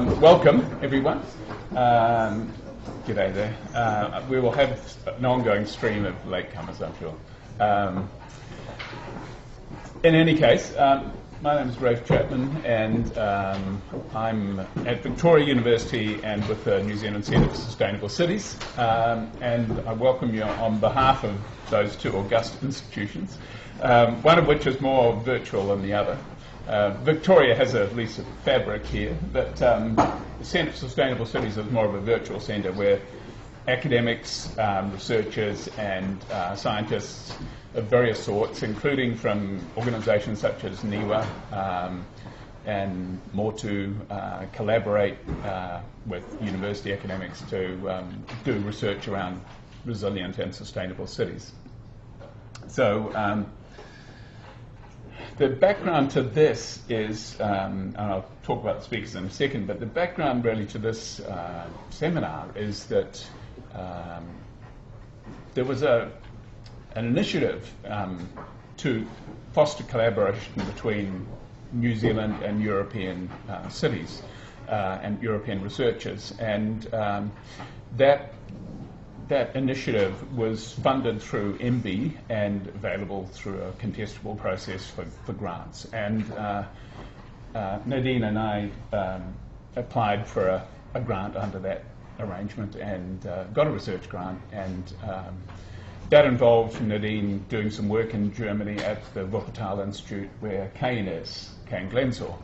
Welcome, everyone. G'day there. We will have an ongoing stream of latecomers, I'm sure. In any case, my name is Rafe Chapman, and I'm at Victoria University and with the New Zealand Centre for Sustainable Cities. And I welcome you on behalf of those two august institutions, one of which is more virtual than the other. Victoria has at least a fabric here, but the Centre for Sustainable Cities is more of a virtual centre where academics, researchers and scientists of various sorts, including from organisations such as NIWA and Motu, collaborate with university academics to do research around resilient and sustainable cities. So the background to this is, and I'll talk about the speakers in a second, but the background really to this seminar is that there was an initiative to foster collaboration between New Zealand and European cities and European researchers, and that initiative was funded through MB and available through a contestable process for grants. And Nadine and I applied for a grant under that arrangement and got a research grant, and that involved Nadine doing some work in Germany at the Wuppertal Institute where Kain is, Kain Glensor.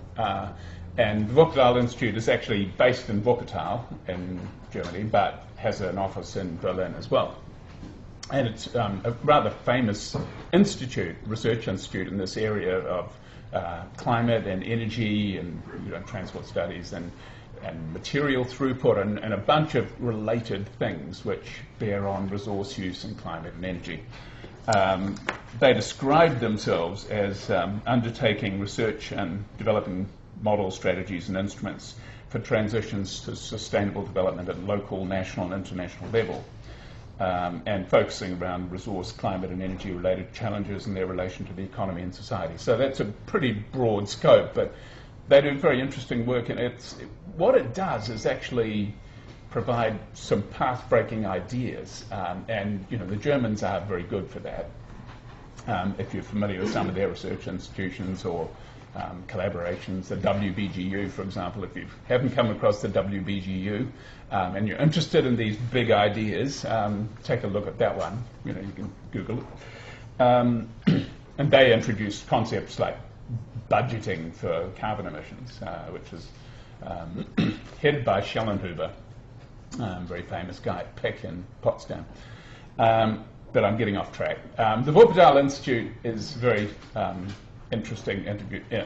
And the Wuppertal Institute is actually based in Wuppertal in Germany, but has an office in Berlin as well. And it's a rather famous institute, research institute in this area of climate and energy and transport studies and material throughput and a bunch of related things which bear on resource use and climate and energy. They describe themselves as undertaking research and developing models, strategies and instruments for transitions to sustainable development at local, national and international level, and focusing around resource, climate and energy related challenges and their relation to the economy and society. So that's a pretty broad scope, but they do very interesting work, and what it does is actually provide some path-breaking ideas, and the Germans are very good for that. If you're familiar with some of their research institutions or collaborations, the WBGU, for example, if you haven't come across the WBGU and you're interested in these big ideas, take a look at that one. You can Google it. And they introduced concepts like budgeting for carbon emissions, which is headed by Schellenhuber, very famous guy at Peck in Potsdam. But I'm getting off track. The Wuppertal Institute is very interesting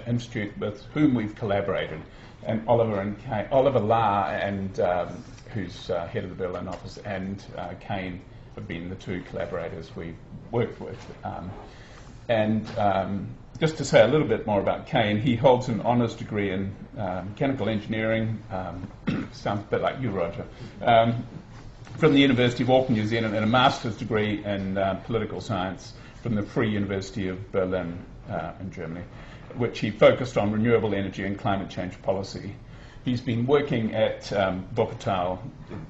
institute with whom we've collaborated, and Oliver La, and who's head of the Berlin office, and Kain have been the two collaborators we've worked with. Just to say a little bit more about Kain, he holds an honours degree in mechanical engineering, sounds a bit like you, Roger, from the University of Auckland, New Zealand, and a master's degree in political science from the Free University of Berlin in Germany, which he focused on renewable energy and climate change policy. He's been working at Wuppertal,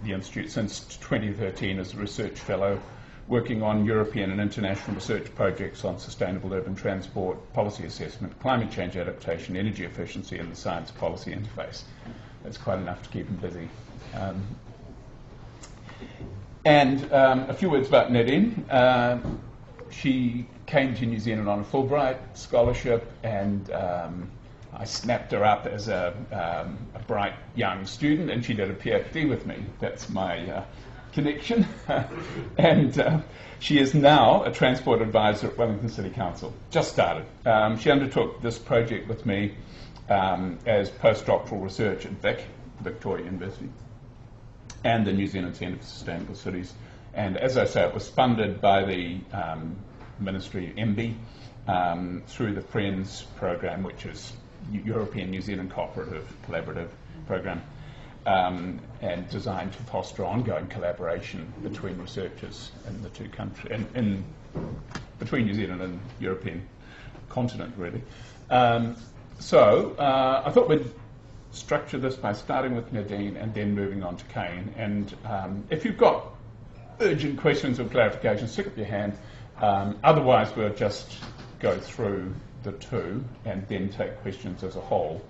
the Institute, since 2013 as a research fellow, working on European and international research projects on sustainable urban transport, policy assessment, climate change adaptation, energy efficiency, and the science policy interface. That's quite enough to keep him busy. And a few words about Nadine. She came to New Zealand on a Fulbright scholarship, and I snapped her up as a bright young student, and she did a PhD with me. That's my connection. And she is now a transport advisor at Wellington City Council. Just started. She undertook this project with me as postdoctoral research at Victoria University, and the New Zealand Centre for Sustainable Cities. And as I say, it was funded by the Ministry MB through the FRIENDS program, which is European New Zealand Collaborative Program, and designed to foster ongoing collaboration between researchers in the two countries, between New Zealand and European continent, really. So I thought we'd structure this by starting with Nadine and then moving on to Kain. And if you've got urgent questions or clarifications, stick up your hand. Otherwise, we'll just go through the two and then take questions as a whole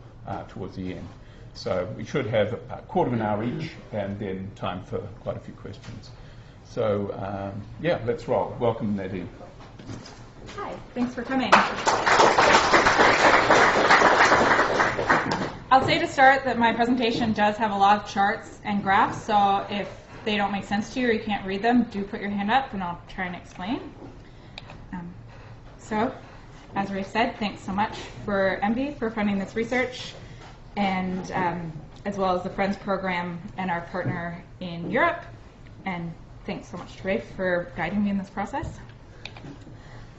towards the end. So we should have a quarter of an hour each and then time for quite a few questions. So, yeah, let's roll. Welcome, Nadine. Hi, thanks for coming. I'll say to start that my presentation does have a lot of charts and graphs, so if they don't make sense to you or you can't read them, do put your hand up and I'll try and explain. So, as Ray said, thanks so much for MB for funding this research, and as well as the Friends program and our partner in Europe. And thanks so much to Ray for guiding me in this process.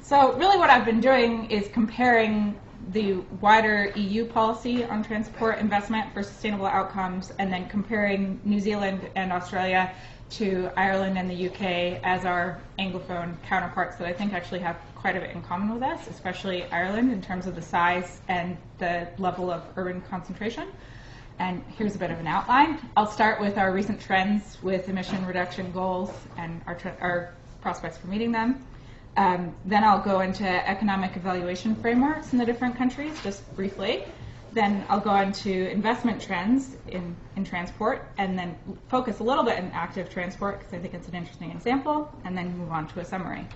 So really what I've been doing is comparing the wider EU policy on transport investment for sustainable outcomes, and then comparing New Zealand and Australia to Ireland and the UK as our Anglophone counterparts that I think actually have quite a bit in common with us, especially Ireland in terms of the size and the level of urban concentration. And here's a bit of an outline. I'll start with our recent trends with emission reduction goals and our prospects for meeting them. Then I'll go into economic evaluation frameworks in the different countries, just briefly. Then I'll go into investment trends in transport, and then focus a little bit on active transport, because I think it's an interesting example, and then move on to a summary.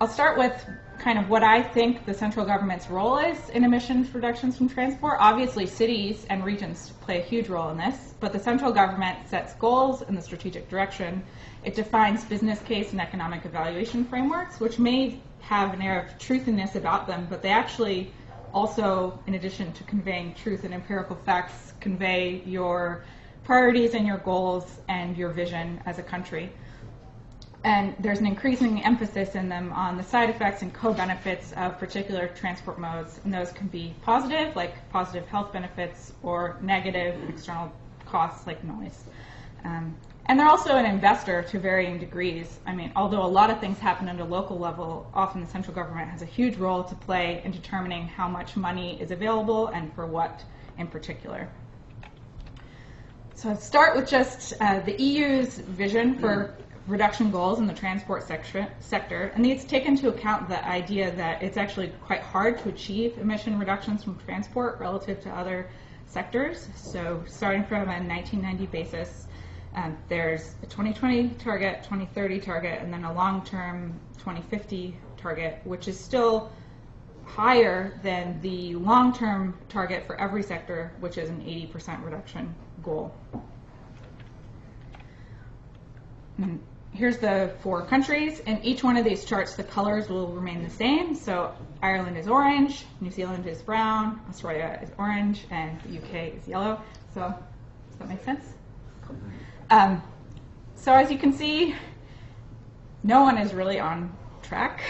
I'll start with kind of what I think the central government's role is in emissions reductions from transport. Obviously, cities and regions play a huge role in this, but the central government sets goals in the strategic direction. It defines business case and economic evaluation frameworks, which may have an air of truthiness about them, but they actually also, in addition to conveying truth and empirical facts, convey your priorities and your goals and your vision as a country. And there's an increasing emphasis in them on the side effects and co-benefits of particular transport modes, and those can be positive, like positive health benefits, or negative external costs, like noise. And they're also an investor to varying degrees. I mean, although a lot of things happen at a local level, often the central government has a huge role to play in determining how much money is available and for what in particular. So I'll start with just the EU's vision for reduction goals in the transport sector, and these take into account the idea that it's actually quite hard to achieve emission reductions from transport relative to other sectors. So starting from a 1990 basis, there's a 2020 target, 2030 target, and then a long-term 2050 target, which is still higher than the long-term target for every sector, which is an 80% reduction goal. And here's the 4 countries. In each one of these charts, the colors will remain the same. So Ireland is orange, New Zealand is brown, Australia is orange, and the UK is yellow. So does that make sense? Cool. So as you can see, no one is really on track.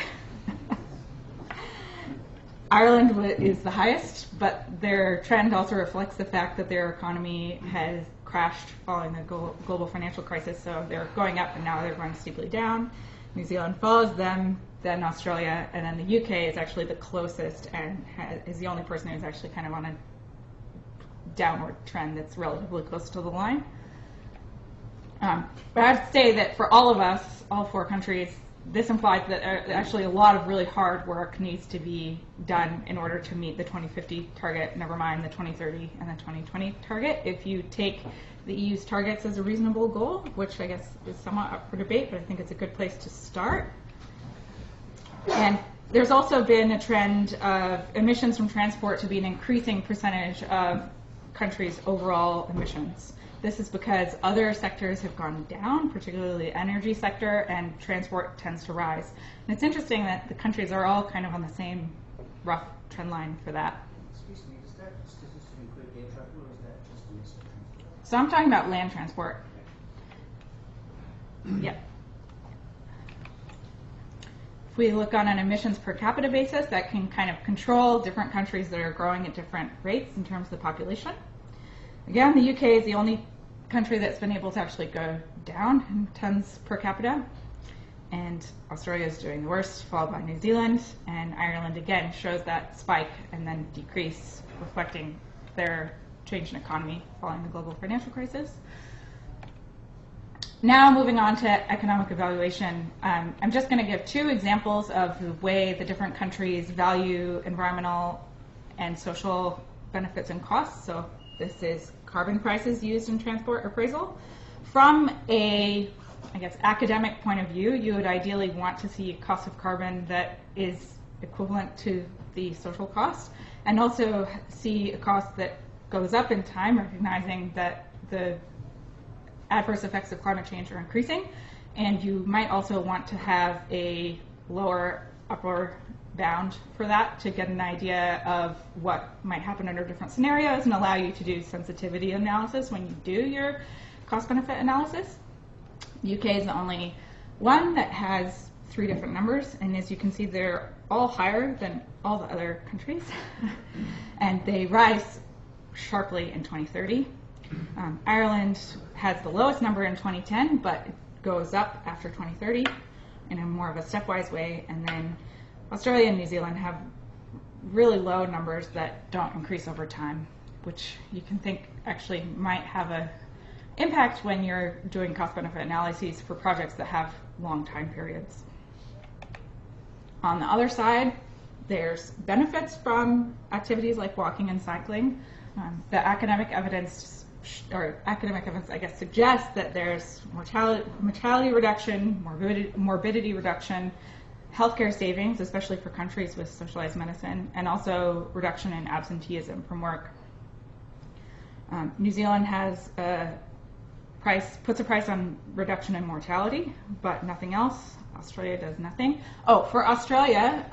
Ireland is the highest, but their trend also reflects the fact that their economy has crashed following the global financial crisis, so they're going up and now they're going steeply down. New Zealand follows them, then Australia, and then the UK is actually the closest and is the only person who's actually kind of on a downward trend that's relatively close to the line. But I have to say that for all of us, all 4 countries, this implies that actually a lot of really hard work needs to be done in order to meet the 2050 target, never mind the 2030 and the 2020 target. If you take the EU's targets as a reasonable goal, which I guess is somewhat up for debate, but I think it's a good place to start. And there's also been a trend of emissions from transport to be an increasing percentage of countries' overall emissions. This is because other sectors have gone down, particularly the energy sector, and transport tends to rise. And it's interesting that the countries are all kind of on the same rough trend line for that. Excuse me, does that statistic include air travel, or is that just domestic transport? So I'm talking about land transport. Yeah. If we look on an emissions per capita basis, that can kind of control different countries that are growing at different rates in terms of the population. Again, the UK is the only country that's been able to actually go down in tons per capita, and Australia is doing the worst, followed by New Zealand, and Ireland again shows that spike and then decrease, reflecting their change in economy following the global financial crisis. Now moving on to economic evaluation, I'm just going to give 2 examples of the way the different countries value environmental and social benefits and costs. So this is carbon prices used in transport appraisal. From a, I guess, academic point of view, you would ideally want to see a cost of carbon that is equivalent to the social cost, and also see a cost that goes up in time, recognizing that the adverse effects of climate change are increasing, and you might also want to have a lower upper bound for that to get an idea of what might happen under different scenarios and allow you to do sensitivity analysis when you do your cost-benefit analysis. The UK is the only one that has 3 different numbers, and as you can see, they're all higher than all the other countries, and they rise sharply in 2030. Ireland has the lowest number in 2010, but it goes up after 2030 in a more of a stepwise way, and then Australia and New Zealand have really low numbers that don't increase over time, which you can think actually might have an impact when you're doing cost-benefit analyses for projects that have long time periods. On the other side, there's benefits from activities like walking and cycling. The academic evidence, I guess, suggests that there's mortality reduction, morbidity reduction, healthcare savings, especially for countries with socialized medicine, and also reduction in absenteeism from work. New Zealand has puts a price on reduction in mortality, but nothing else. Australia does nothing. Oh, for Australia,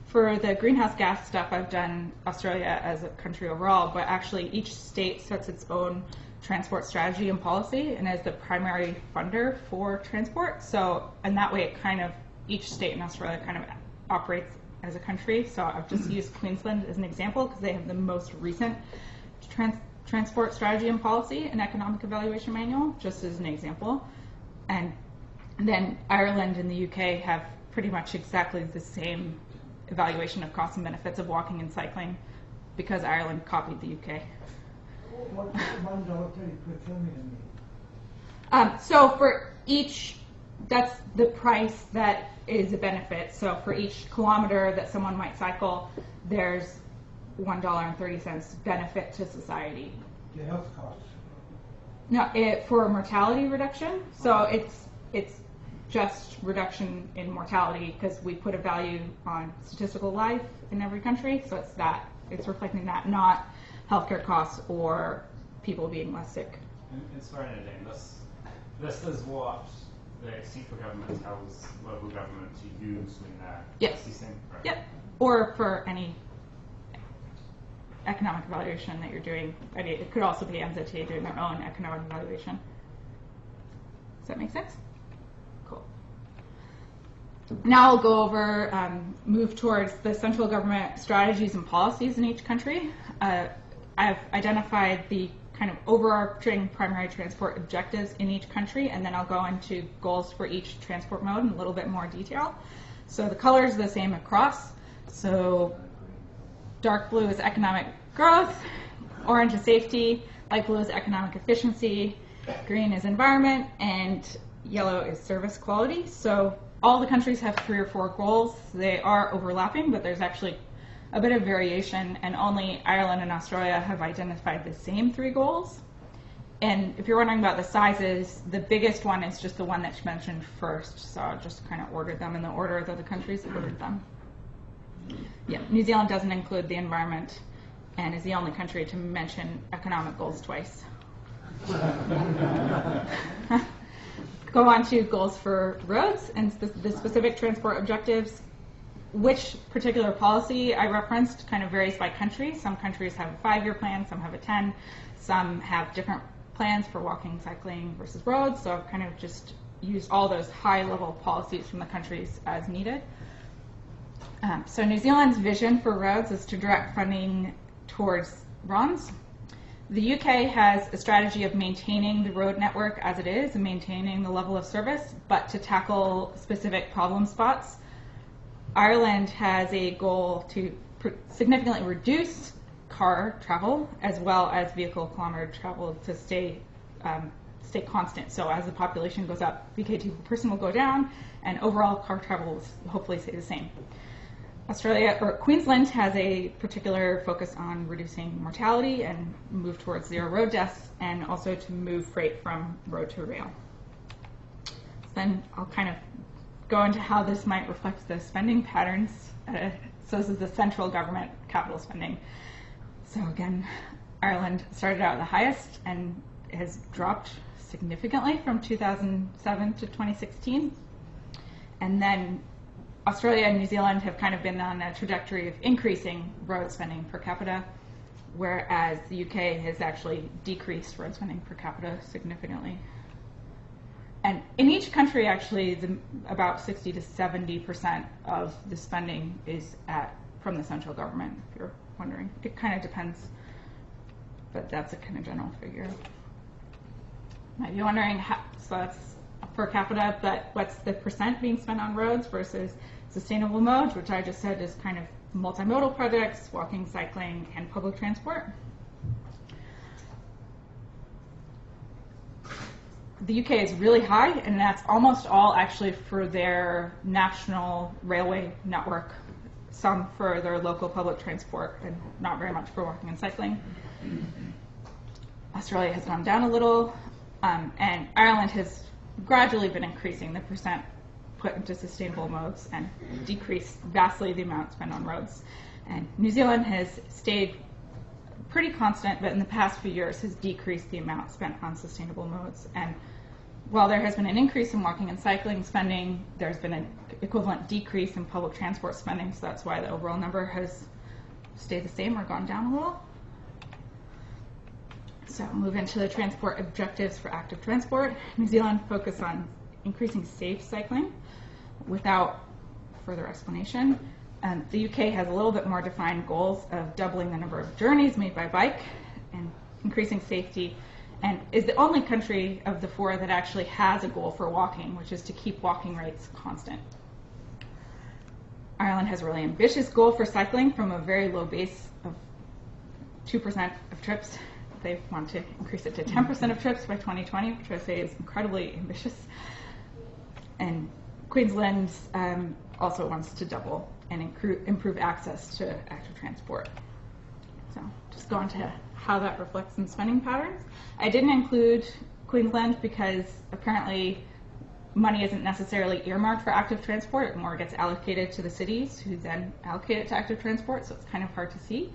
for the greenhouse gas stuff, I've done Australia as a country overall, but actually each state sets its own transport strategy and policy and is the primary funder for transport. So, and that way it kind of, each state in Australia kind of operates as a country. So I've just used Queensland as an example because they have the most recent transport strategy and policy and economic evaluation manual, just as an example. And then Ireland and the UK have pretty much exactly the same evaluation of costs and benefits of walking and cycling because Ireland copied the UK. What does $1.30 per kilometre mean? So for each, that's the price that is a benefit. So for each kilometre that someone might cycle, there's $1.30 benefit to society. The health costs? No, for mortality reduction. So it's just reduction in mortality because we put a value on statistical life in every country. So it's reflecting that, not healthcare costs or people being less sick. And sorry, Nadine, this is what the central government tells local government to use when they're assessing. Right? Yep. Or for any economic evaluation that you're doing. I mean, it could also be NZTA doing their own economic evaluation. Does that make sense? Cool. Now I'll go over, move towards the central government strategies and policies in each country. I've identified the kind of overarching primary transport objectives in each country, and then I'll go into goals for each transport mode in a little bit more detail. So the colors are the same across. So dark blue is economic growth, orange is safety, light blue is economic efficiency, green is environment, and yellow is service quality. So all the countries have 3 or 4 goals. They are overlapping, but there's actually a bit of variation, and only Ireland and Australia have identified the same 3 goals. And if you're wondering about the sizes, the biggest one is just the one that's mentioned first, so I just kind of ordered them in the order that the countries ordered them. Yeah, New Zealand doesn't include the environment and is the only country to mention economic goals twice. Go on to goals for roads and the specific transport objectives. Which particular policy I referenced kind of varies by country. Some countries have a 5-year plan, some have a 10, some have different plans for walking, cycling versus roads, so I've kind of just used all those high-level policies from the countries as needed. So New Zealand's vision for roads is to direct funding towards RONs. The UK has a strategy of maintaining the road network as it is and maintaining the level of service, but to tackle specific problem spots. Ireland has a goal to significantly reduce car travel as well as vehicle kilometer travel to stay constant. So as the population goes up, VK2 per person will go down, and overall car travel will hopefully stay the same. Queensland has a particular focus on reducing mortality and move towards zero road deaths, and also to move freight from road to rail. Then I'll kind of go into how this might reflect the spending patterns. So this is the central government capital spending. So again, Ireland started out the highest and has dropped significantly from 2007 to 2016. And then Australia and New Zealand have kind of been on a trajectory of increasing road spending per capita, whereas the UK has actually decreased road spending per capita significantly. And in each country, actually, about 60 to 70% of the spending is from the central government, if you're wondering. It kind of depends, but that's a kind of general figure. Might be wondering, so that's per capita, but what's the percent being spent on roads versus sustainable modes, which I just said is kind of multimodal projects, walking, cycling, and public transport. The UK is really high, and that's almost all actually for their national railway network, some for their local public transport, and not very much for walking and cycling. Australia has gone down a little, and Ireland has gradually been increasing the percent put into sustainable modes and decreased vastly the amount spent on roads. And New Zealand has stayed pretty constant, but in the past few years has decreased the amount spent on sustainable modes. And while there has been an increase in walking and cycling spending, there's been an equivalent decrease in public transport spending, so that's why the overall number has stayed the same or gone down a little. So move into the transport objectives for active transport. New Zealand focused on increasing safe cycling without further explanation. The UK has a little bit more defined goals of doubling the number of journeys made by bike and increasing safety, and is the only country of the four that actually has a goal for walking, which is to keep walking rates constant. Ireland has a really ambitious goal for cycling from a very low base of 2% of trips. They want to increase it to 10% of trips by 2020, which I say is incredibly ambitious. And Queensland also wants to double and improve access to active transport. So just go on to how that reflects in spending patterns. I didn't include Queensland because apparently money isn't necessarily earmarked for active transport. It more gets allocated to the cities, who then allocate it to active transport, so it's kind of hard to see.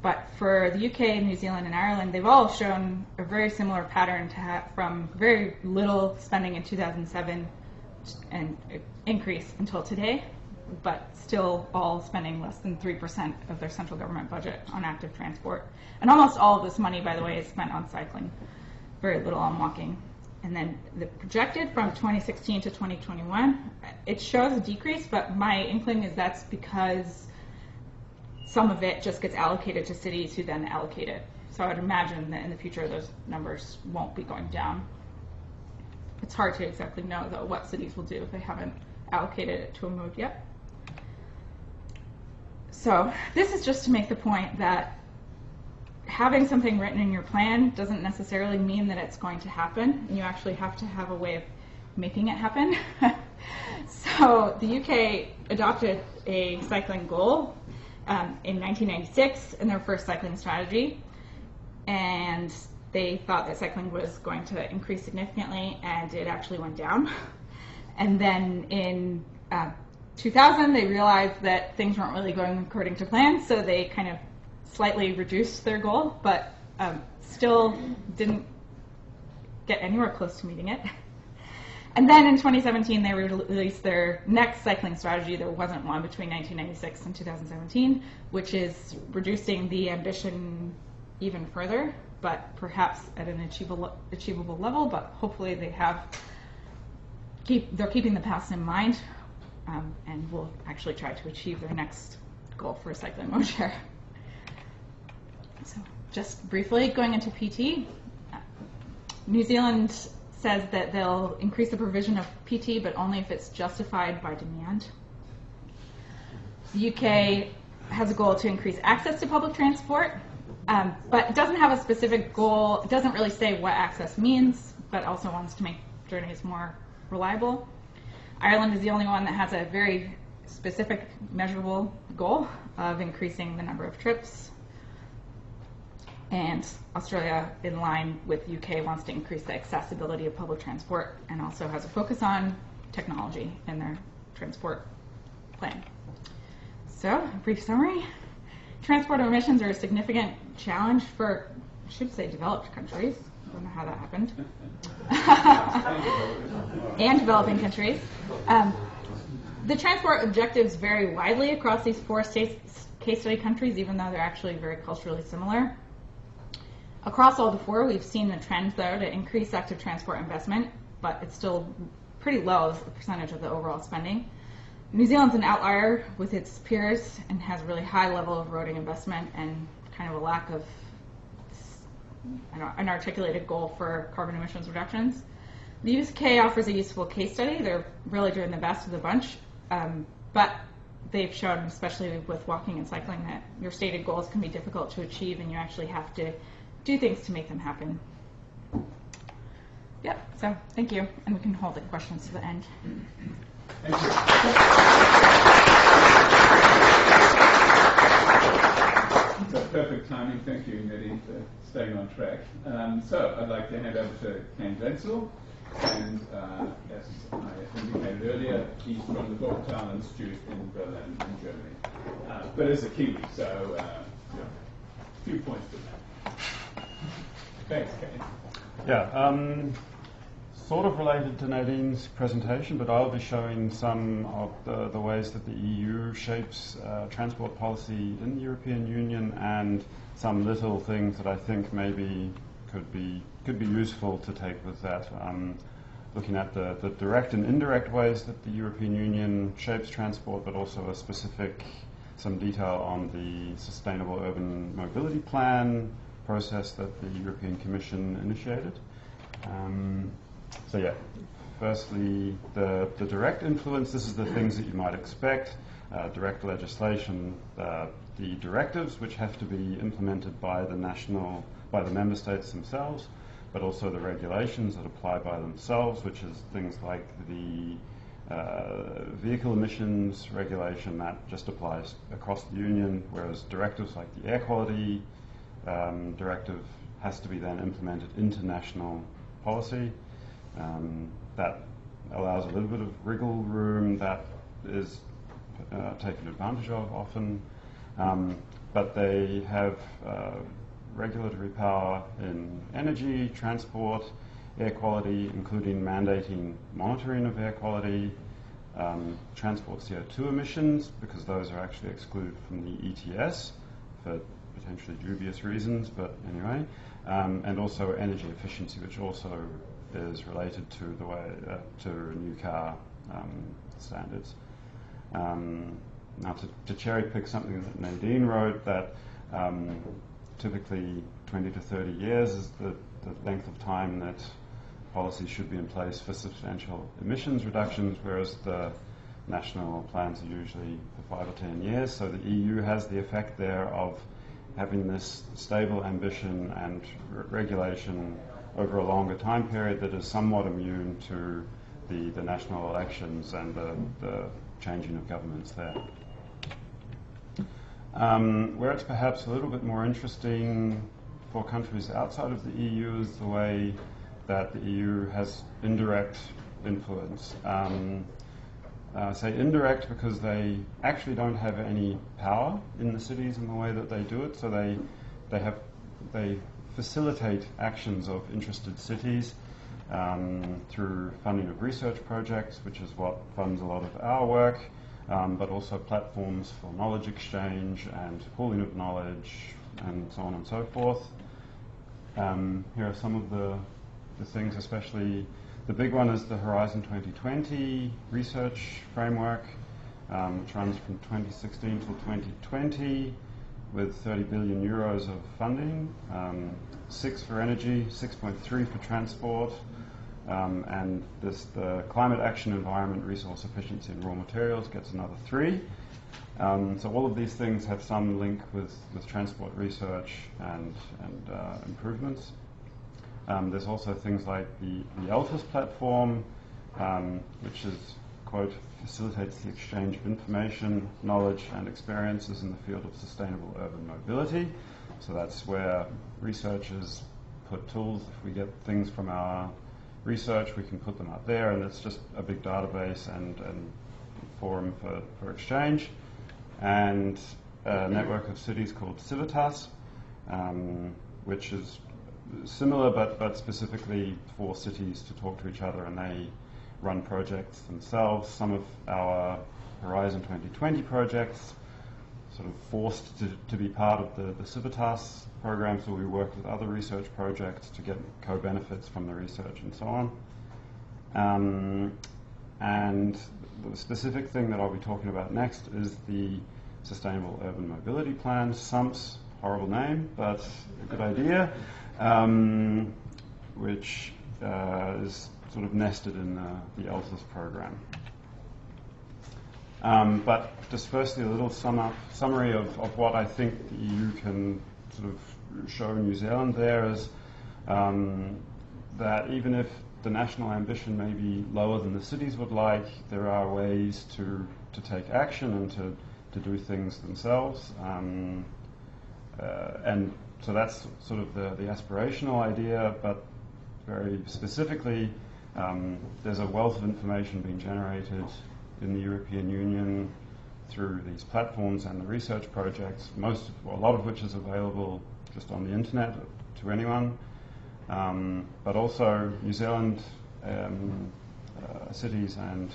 But for the UK, New Zealand, and Ireland, they've all shown a very similar pattern to have from very little spending in 2007 and increase until today, but still all spending less than 3% of their central government budget on active transport. And almost all of this money, by the way, is spent on cycling, very little on walking. And then the projected from 2016 to 2021, it shows a decrease, but my inkling is that's because some of it just gets allocated to cities who then allocate it. So I would imagine that in the future those numbers won't be going down. It's hard to exactly know, though, what cities will do if they haven't allocated it to a mode yet. So this is just to make the point that having something written in your plan doesn't necessarily mean that it's going to happen. You actually have to have a way of making it happen. So the UK adopted a cycling goal in 1996 in their first cycling strategy, and they thought that cycling was going to increase significantly, and it actually went down. And then in 2000, they realized that things weren't really going according to plan, so they kind of slightly reduced their goal, but still didn't get anywhere close to meeting it. And then in 2017, they released their next cycling strategy. There wasn't one between 1996 and 2017, which is reducing the ambition even further, but perhaps at an achievable level. But hopefully they're keeping the past in mind, and will actually try to achieve their next goal for cycling mode share. So just briefly going into PT, New Zealand says that they'll increase the provision of PT, but only if it's justified by demand. The UK has a goal to increase access to public transport, But it doesn't have a specific goal. It doesn't really say what access means, but also wants to make journeys more reliable. Ireland is the only one that has a very specific, measurable goal of increasing the number of trips. And Australia, in line with UK, wants to increase the accessibility of public transport and also has a focus on technology in their transport plan. So, a brief summary. Transport emissions are a significant challenge for, I should say, developed countries. I don't know how that happened. And developing countries. The transport objectives vary widely across these 4 case study countries, even though they're actually very culturally similar. Across all the 4, we've seen the trend, though, to increase active transport investment, but it's still pretty low as a percentage of the overall spending. New Zealand's an outlier with its peers and has a really high level of roading investment and kind of a lack of an articulated goal for carbon emissions reductions. The UK offers a useful case study. They're really doing the best of the bunch, but they've shown, especially with walking and cycling, that your stated goals can be difficult to achieve and you actually have to do things to make them happen. Yep, so thank you, and we can hold the questions to the end. Thank you. So perfect timing. Thank you, Nadine, for staying on track. So I'd like to hand over to Kain Glensor, and as I indicated earlier, he's from the Dorftal Institute in Berlin, in Germany, but is a Kiwi, so a few points to that. Thanks, Kain. Yeah, sort of related to Nadine's presentation, but I'll be showing some of the ways that the EU shapes transport policy in the European Union and some little things that I think maybe could be useful to take with that. Looking at the direct and indirect ways that the European Union shapes transport, but also some detail on the Sustainable Urban Mobility Plan process that the European Commission initiated. So yeah, firstly, the direct influence, this is the things that you might expect. Direct legislation, the directives which have to be implemented by the member states themselves, but also the regulations that apply by themselves, which is things like the vehicle emissions regulation that just applies across the Union, whereas directives like the air quality directive has to be then implemented into national policy. That allows a little bit of wriggle room that is taken advantage of often, but they have regulatory power in energy, transport, air quality, including mandating monitoring of air quality, transport CO2 emissions, because those are actually excluded from the ETS for potentially dubious reasons, but anyway, and also energy efficiency, which also is related to the way to new car standards. Now, to cherry pick something that Nadine wrote, that typically 20 to 30 years is the length of time that policy should be in place for substantial emissions reductions, whereas the national plans are usually for 5 or 10 years. So the EU has the effect there of having this stable ambition and regulation over a longer time period that is somewhat immune to the national elections and the changing of governments there. Where it's perhaps a little bit more interesting for countries outside of the EU is the way that the EU has indirect influence. Say indirect because they actually don't have any power in the cities in the way that they do it, so they facilitate actions of interested cities through funding of research projects, which is what funds a lot of our work, but also platforms for knowledge exchange and pooling of knowledge and so on and so forth. Here are some of the things, especially the big one is the Horizon 2020 research framework, which runs from 2016 till 2020 with 30 billion euros of funding, 6 for energy, 6.3 for transport, and the climate action, environment, resource efficiency and raw materials gets another 3. So all of these things have some link with transport research and improvements. There's also things like the ELTIS platform, which is, quote, facilitates the exchange of information, knowledge and experiences in the field of sustainable urban mobility. So that's where researchers put tools. If we get things from our research, we can put them up there, and it's just a big database and forum for exchange. And a network of cities called Civitas, which is similar but specifically for cities to talk to each other, and they run projects themselves. Some of our Horizon 2020 projects sort of forced to be part of the Civitas program, so we work with other research projects to get co-benefits from the research and so on. And the specific thing that I'll be talking about next is the Sustainable Urban Mobility Plan, SUMPS, horrible name, but a good idea, which is sort of nested in the ELTIS program. But just firstly, a little summary of what I think the EU can sort of show New Zealand there is that even if the national ambition may be lower than the cities would like, there are ways to take action and to do things themselves. And so that's sort of the aspirational idea, but very specifically, there's a wealth of information being generated in the European Union through these platforms and the research projects, a lot of which is available just on the internet to anyone. But also New Zealand cities and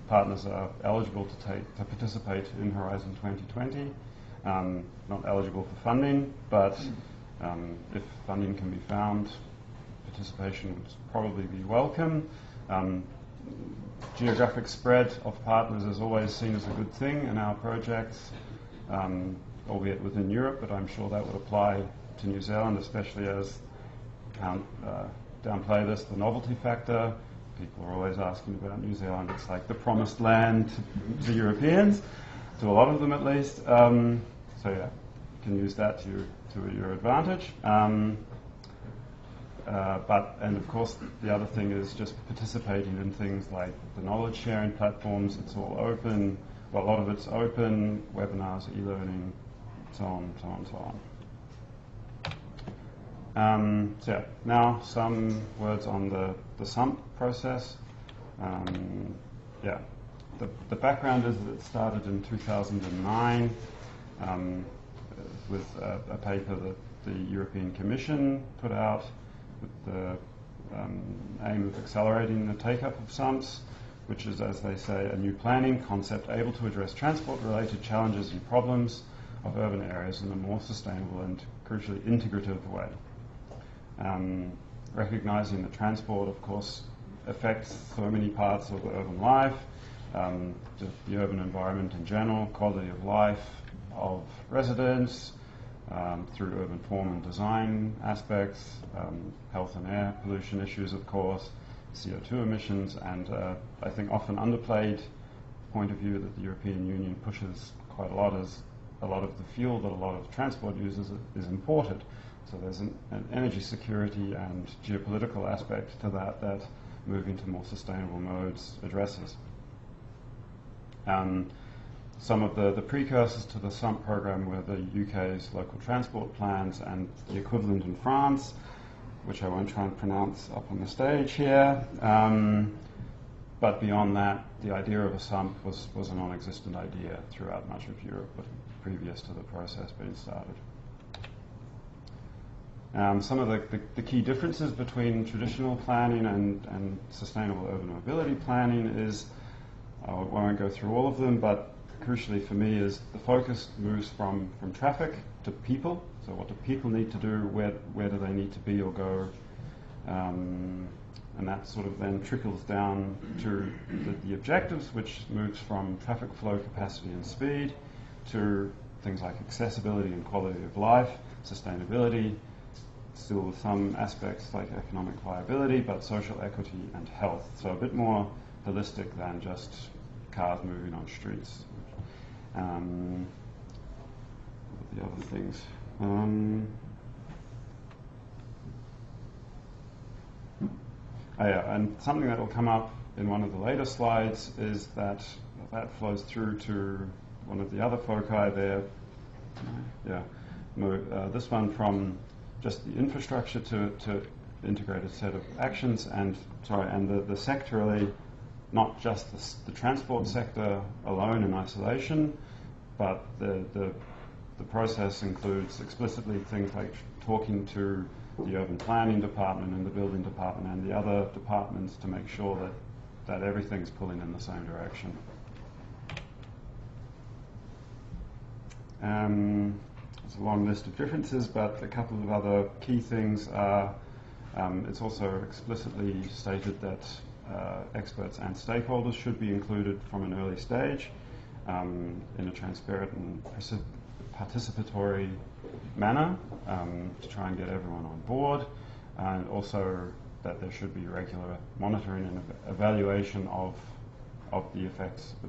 partners are eligible to participate in Horizon 2020. Not eligible for funding, but if funding can be found, participation would probably be welcome. Geographic spread of partners is always seen as a good thing in our projects, albeit within Europe, but I'm sure that would apply to New Zealand, especially as, can't downplay this, the novelty factor. People are always asking about New Zealand. It's like the promised land to Europeans, to a lot of them at least. So yeah, you can use that to your advantage. And of course, the other thing is just participating in things like the knowledge sharing platforms. It's all open. Well, a lot of it's open, webinars, e-learning, so on, so on, so on. So yeah, now some words on the SUMP process. The background is that it started in 2009 with a paper that the European Commission put out with the aim of accelerating the take-up of SUMPs, which is, as they say, a new planning concept able to address transport-related challenges and problems of urban areas in a more sustainable and, crucially, integrative way. Recognising that transport, of course, affects so many parts of urban life, the urban environment in general, quality of life of residents, through urban form and design aspects, health and air pollution issues, of course, CO2 emissions, and I think often underplayed point of view that the European Union pushes quite a lot as a lot of the fuel that a lot of transport uses is imported. So there's an energy security and geopolitical aspect to that moving to more sustainable modes addresses. Some of the precursors to the SUMP program were the UK's local transport plans and the equivalent in France, which I won't try and pronounce up on the stage here. But beyond that, the idea of a SUMP was a non-existent idea throughout much of Europe previous to the process being started. Some of the key differences between traditional planning and sustainable urban mobility planning is, I won't go through all of them, but crucially for me is the focus moves from traffic to people. So what do people need to do, where do they need to be or go? And that sort of then trickles down to the objectives, which moves from traffic flow capacity and speed to things like accessibility and quality of life, sustainability, still with some aspects like economic viability, but social equity and health. So a bit more holistic than just cars moving on streets. What are the other things? And something that will come up in one of the later slides is that flows through to one of the other foci there. This one from just the infrastructure to integrated set of actions, and the sectorally, not just the transport sector alone in isolation, but the process includes explicitly things like talking to the urban planning department and the building department and the other departments to make sure that everything's pulling in the same direction. There's a long list of differences, but a couple of other key things are it's also explicitly stated that experts and stakeholders should be included from an early stage in a transparent and participatory manner to try and get everyone on board, and also that there should be regular monitoring and evaluation of the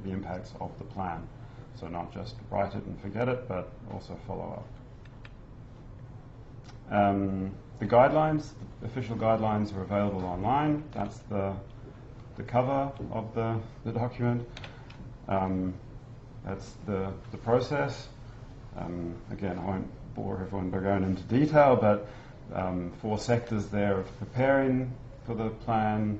impacts of the plan. So not just write it and forget it, but also follow up. The guidelines, the official guidelines, are available online. That's the cover of the document. That's the process. Again, I won't bore everyone by going into detail, but 4 sectors there of preparing for the plan,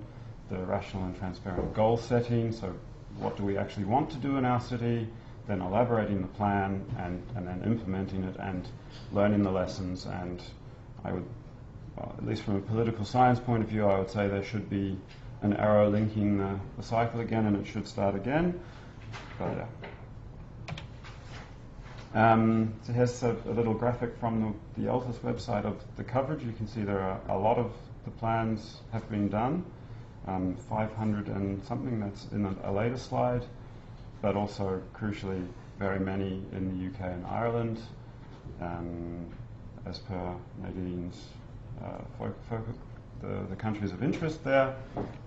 the rational and transparent goal setting, so what do we actually want to do in our city, then elaborating the plan and then implementing it and learning the lessons. And I would, at least from a political science point of view, I would say there should be an arrow linking the cycle again, and it should start again. But so here's a little graphic from the Altus website of the coverage. You can see there are a lot of the plans have been done, 500 and something, that's in a later slide, but also crucially very many in the UK and Ireland, as per Nadine's the countries of interest there.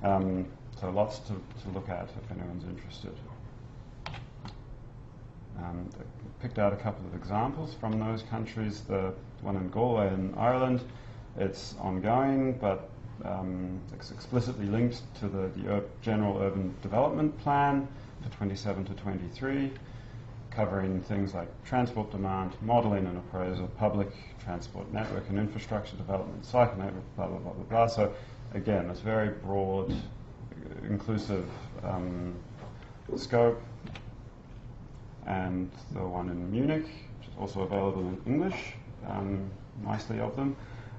So lots to look at if anyone's interested. Picked out a couple of examples from those countries. The one in Galway in Ireland, it's ongoing, but it's explicitly linked to the General Urban Development Plan for 27 to 23, covering things like transport demand, modelling and appraisal, public transport network and infrastructure development, cycle network, blah, blah, blah, blah, blah. So again, it's very broad, inclusive scope. And the one in Munich, which is also available in English, nicely of them.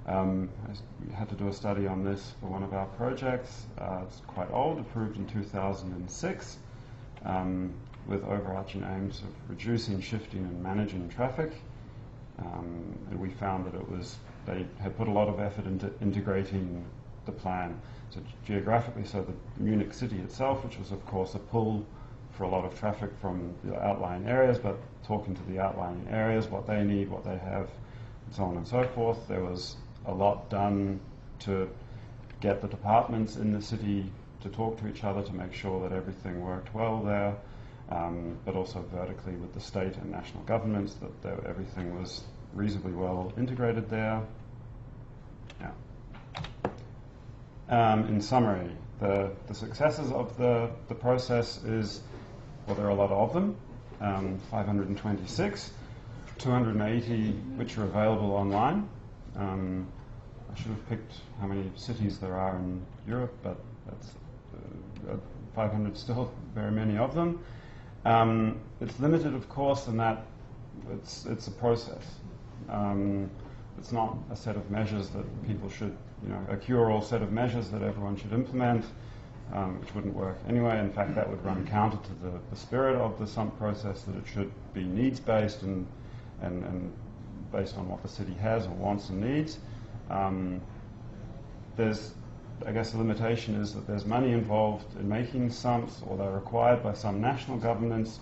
We had to do a study on this for one of our projects. It's quite old, approved in 2006, with overarching aims of reducing, shifting and managing traffic. And we found that they had put a lot of effort into integrating the plan. So geographically, so the Munich city itself, which was of course a pull for a lot of traffic from the outlying areas, but talking to the outlying areas, what they need, what they have, and so on and so forth. There was a lot done to get the departments in the city to talk to each other to make sure that everything worked well there, but also vertically with the state and national governments, that everything was reasonably well integrated there. In summary, the successes of the process is, well, there are a lot of them, 526, 280 which are available online. I should have picked how many cities there are in Europe, but that's 500 still, very many of them. It's limited, of course, in that it's a process. It's not a set of measures that people should, a cure-all set of measures that everyone should implement, which wouldn't work anyway. In fact, that would run counter to the spirit of the SUMP process, that it should be needs-based and based on what the city has or wants and needs. I guess the limitation is that there's money involved in making SUMPs, or they're required by some national governments.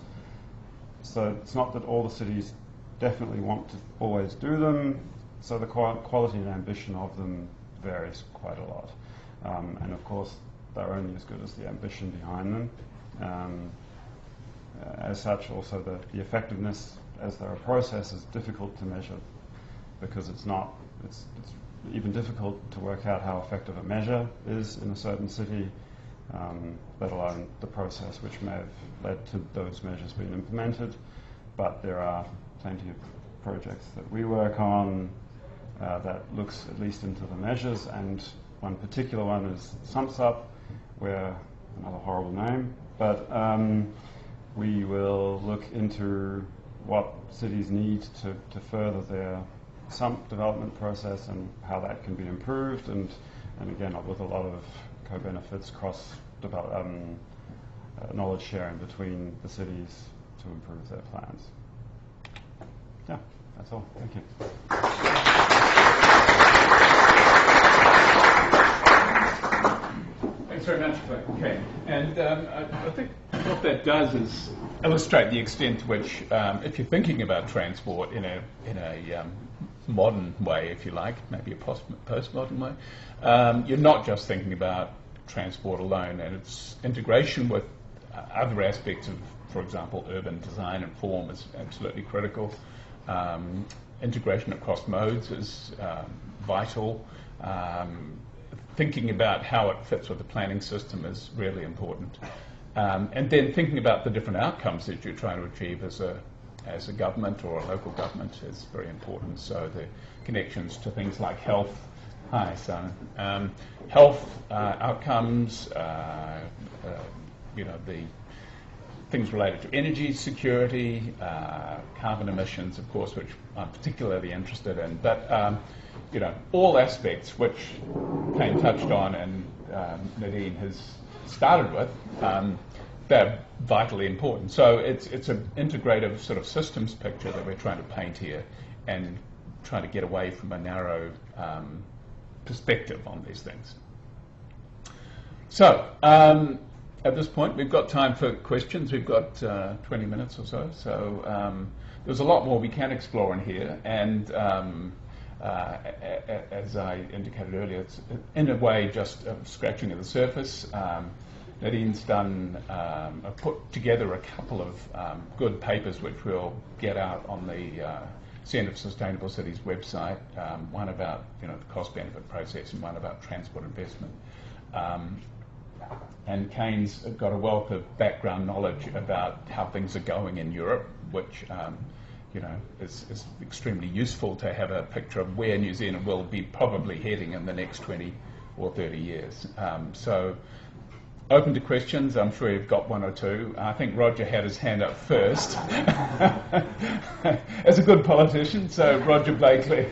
So it's not that all the cities definitely want to always do them, so the quality and ambition of them varies quite a lot. And of course, they're only as good as the ambition behind them. as such, also the effectiveness as they're a process is difficult to measure because it's even difficult to work out how effective a measure is in a certain city, let alone the process which may have led to those measures being implemented. But there are plenty of projects that we work on that looks at least into the measures, and one particular one is SUMSUP, where, another horrible name, but we will look into what cities need to further their SUMP development process and how that can be improved, and again with a lot of co-benefits, knowledge sharing between the cities to improve their plans. Yeah, that's all. Thank you. Thanks very much, Kain. And I think what that does is illustrate the extent to which, if you're thinking about transport in a modern way, if you like, maybe a postmodern way, you're not just thinking about transport alone, and its integration with other aspects of, for example, urban design and form is absolutely critical. Integration across modes is vital. Thinking about how it fits with the planning system is really important. And then thinking about the different outcomes that you're trying to achieve as a government or a local government is very important. So the connections to things like health. Hi, Simon. Health outcomes, the things related to energy security, carbon emissions, of course, which I'm particularly interested in. But all aspects which Kain touched on and Nadine has started with, they're vitally important. So it's an integrative sort of systems picture that we're trying to paint here, and trying to get away from a narrow perspective on these things. So at this point, we've got time for questions. We've got 20 minutes or so. So there's a lot more we can explore in here, and as I indicated earlier, it's in a way just scratching at the surface. Nadine's put together a couple of good papers which we'll get out on the Centre for Sustainable Cities website, one about the cost-benefit process and one about transport investment. And Kain's got a wealth of background knowledge about how things are going in Europe, which is extremely useful to have a picture of where New Zealand will be probably heading in the next 20 or 30 years. So open to questions. I'm sure you've got one or two. I think Roger had his hand up first as a good politician. So Roger Blakely.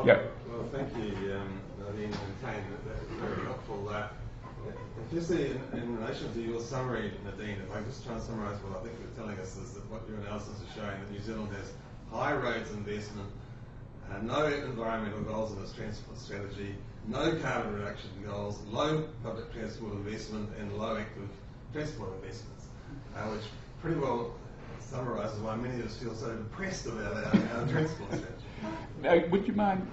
Yep. Well, thank you, Nadine and Kain. That's very helpful. Firstly, in relation to your summary, Nadine, if I just try and summarise what I think you're telling us is that what your analysis is showing that New Zealand has high roads investment, no environmental goals in its transport strategy, no carbon reduction goals, low public transport investment, and low active transport investments, which pretty well summarises why many of us feel so depressed about our transport strategy. Would you mind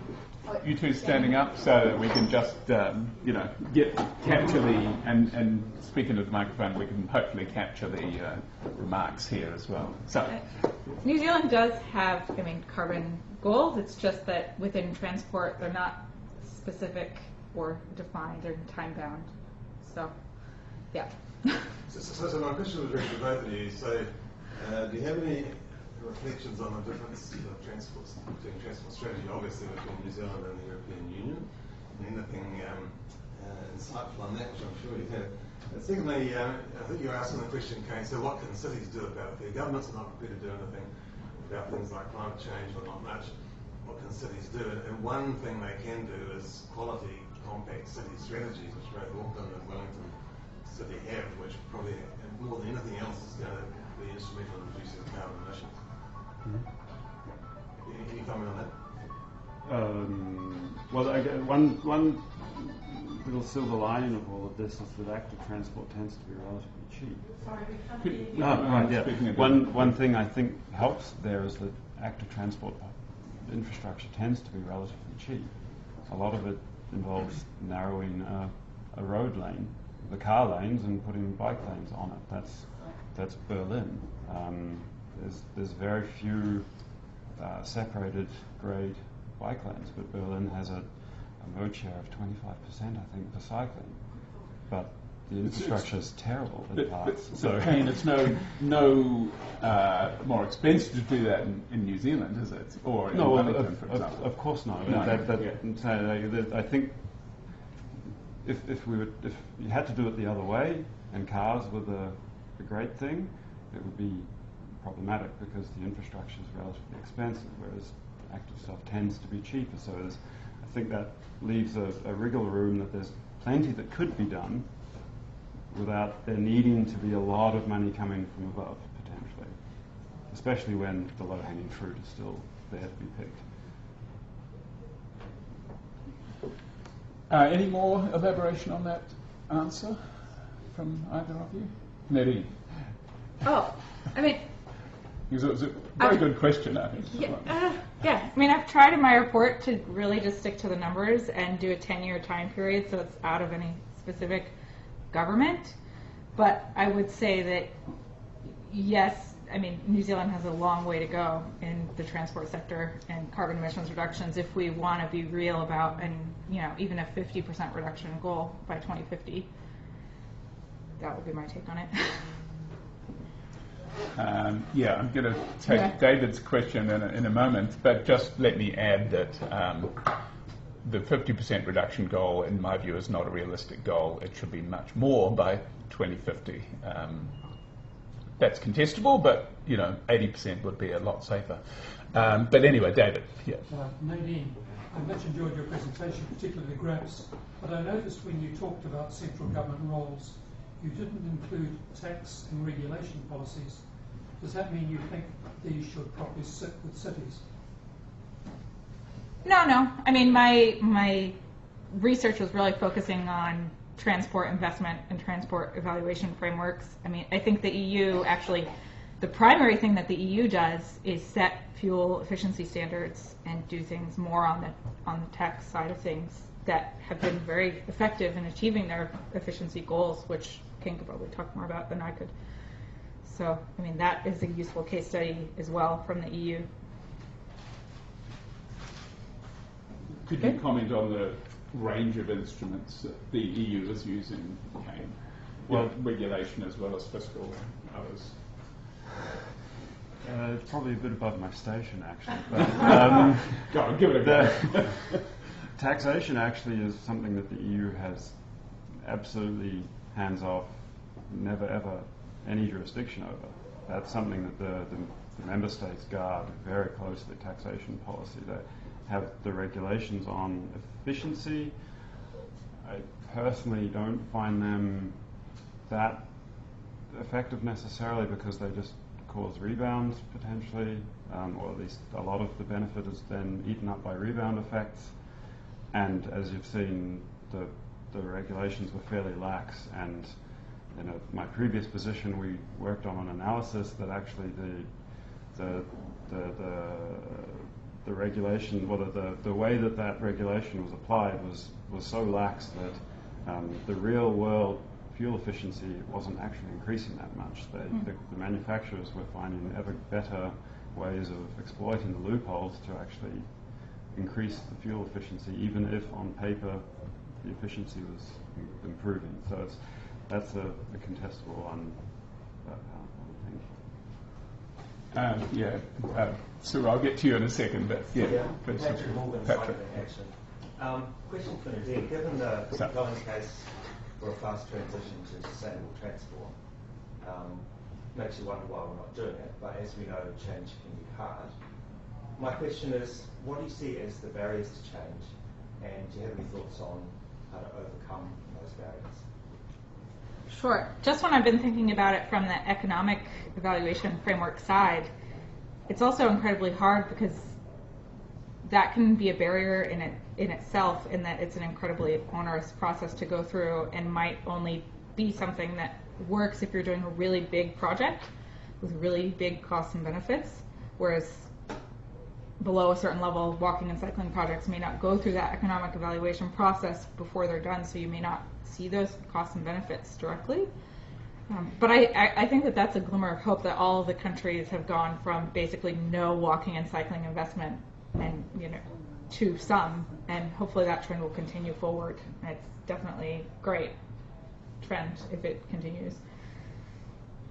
you two standing up so that we can just capture and speak into the microphone, we can hopefully capture the remarks here as well. So New Zealand does have carbon goals. It's just that within transport they're not specific or defined. They're time bound. So yeah. So my question was really for both of you. So do you have any reflections on the difference of transport strategy, obviously between New Zealand and the European Union, and anything insightful on that, which I'm sure you have. And secondly, I think you're asking the question, Kain, so what can cities do about it? Their governments are not prepared to do anything about things like climate change, or not much. What can cities do? And one thing they can do is quality compact city strategies, which both Auckland and Wellington City have, which probably, more than anything else, is going to be instrumental in reducing carbon emissions. Any comment on that? Well, one little silver lining of all of this is that active transport tends to be relatively cheap. Sorry, we can't hear you. Right, yeah. One thing I think helps there is that active transport infrastructure tends to be relatively cheap. A lot of it involves narrowing a road lane, the car lanes, and putting bike lanes on it. that's Berlin. There's very few separated grade bike lanes, but Berlin has a mode share of 25%, I think, for cycling. But the infrastructure is terrible in parts. So, Kain, it's no more expensive to do that in New Zealand, is it? Or in Wellington, for example? Of course not. No, I think if you had to do it the other way, and cars were the great thing, it would be problematic because the infrastructure is relatively expensive, whereas active stuff tends to be cheaper. So I think that leaves a wriggle room that there's plenty that could be done without there needing to be a lot of money coming from above, potentially, especially when the low-hanging fruit is still there to be picked. Any more elaboration on that answer from either of you? Nadine? Oh, I mean... It was a very good question, I think. Yeah, I mean, I've tried in my report to really just stick to the numbers and do a 10-year time period so it's out of any specific government. But I would say that, yes, I mean, New Zealand has a long way to go in the transport sector and carbon emissions reductions if we want to be real about, and even a 50% reduction goal by 2050. That would be my take on it. I'm going to take David's question in a moment, but just let me add that the 50% reduction goal, in my view, is not a realistic goal. It should be much more by 2050. That's contestable, but 80% would be a lot safer. But anyway, David. Yeah. Nadine, I much enjoyed your presentation, particularly the graphs, but I noticed when you talked about central government roles, you didn't include tax and regulation policies. Does that mean you think these should probably sit with cities? No. I mean, my research was really focusing on transport investment and transport evaluation frameworks. I mean, I think the EU actually, the primary thing that the EU does is set fuel efficiency standards and do things more on the tax side of things that have been very effective in achieving their efficiency goals, which Kain could probably talk more about than I could. So, I mean, that is a useful case study as well from the EU. Could you comment on the range of instruments that the EU is using, Kain? Well, regulation as well as fiscal and others. It's probably a bit above my station, actually. But, go on, give it a go. Taxation actually is something that the EU has absolutely hands-off, never ever any jurisdiction over. That's something that the member states guard very closely, taxation policy. They have the regulations on efficiency. I personally don't find them that effective necessarily because they just cause rebounds potentially, or at least a lot of the benefit is then eaten up by rebound effects. And as you've seen, the regulations were fairly lax, and in my previous position we worked on an analysis that actually the regulation, the way that regulation was applied was so lax that the real world fuel efficiency wasn't actually increasing that much. The manufacturers were finding ever better ways of exploiting the loopholes to actually increase the fuel efficiency, even if on paper the efficiency was improving. So that's a contestable one, I think. So I'll get to you in a second, but Patrick Morgan, Climate Action. Question for Nadine. Given the compelling case for a fast transition to sustainable transport, makes you wonder why we're not doing it, but as we know, change can be hard. My question is, what do you see as the barriers to change, and do you have any thoughts on how to overcome those barriers? Sure. Just when I've been thinking about it from the economic evaluation framework side, it's also incredibly hard because that can be a barrier in itself, in that it's an incredibly onerous process to go through and might only be something that works if you're doing a really big project with really big costs and benefits, whereas below a certain level, walking and cycling projects may not go through that economic evaluation process before they're done, so you may not see those costs and benefits directly. But I think that that's a glimmer of hope that all of the countries have gone from basically no walking and cycling investment and, to some, and hopefully that trend will continue forward. It's definitely a great trend if it continues.